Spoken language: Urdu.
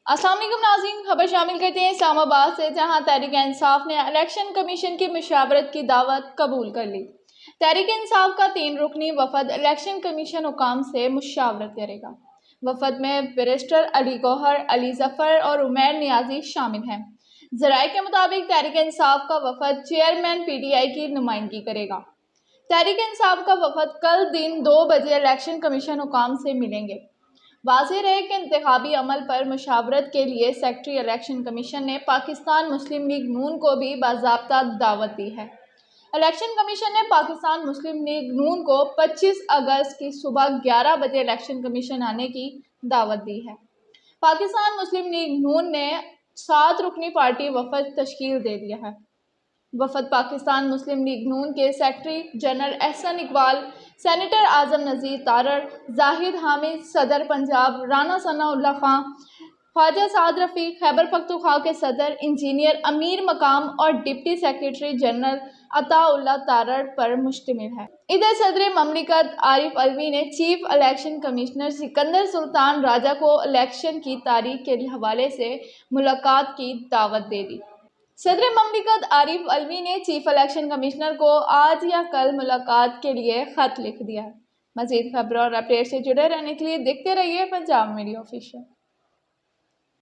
السلام علیکم ناظرین، خبر شامل کرتے ہیں اسلام آباد سے، جہاں تحریک انصاف نے الیکشن کمیشن کی مشاورت کی دعوت قبول کر لی۔ تحریک انصاف کا 3 رکنی وفد الیکشن کمیشن حکام سے مشاورت کرے گا۔ وفد میں بیرسٹر علی گوہر، علی ظفر اور عمیر نیازی شامل ہیں۔ ذرائع کے مطابق تحریک انصاف کا وفد چیئرمین پی ٹی آئی کی نمائندگی کرے گا۔ تحریک انصاف کا وفد کل دن 2 بجے الیکشن کمیشن حکام سے ملیں گے۔ واضح رہے کہ انتخابی عمل پر مشاورت کے لیے سیکریٹری الیکشن کمیشن نے پاکستان مسلم لیگ نون کو بھی باضابطہ دعوت دی ہے۔ الیکشن کمیشن نے پاکستان مسلم لیگ نون کو 25 اگست کی صبح 11 بجے الیکشن کمیشن آنے کی دعوت دی ہے۔ پاکستان مسلم لیگ نون نے 7 رکنی پارٹی وفد تشکیل دے دیا ہے۔ وفد پاکستان مسلم لیگ نون کے secretary general Ahsan Iqbal, senator اعظم نذیر تارڑ، زاہد حامد، صدر پنجاب رانا ثناء اللہ خان، خواجہ سعد رفیق، خیبر پختونخوا کے صدر انجینئر امیر مقام اور ڈپٹی سیکریٹری جنرل عطا اللہ تارڑ پر مشتمل ہے۔ ادھر صدر مملکت عارف علوی نے چیف الیکشن کمشنر سکندر سلطان راجہ کو الیکشن کی تاریخ کے حوالے سے ملاقات کی دعوت دے دی۔ صدر مملکت عارف علوی نے چیف الیکشن کمشنر کو آج یا کل ملاقات کے لیے خط لکھ دیا ہے۔ مزید خبروں اور اپڈیٹ سے جڑے رہنے کے لیے دیکھتے رہیے پنجاب میڈیا آفیشل۔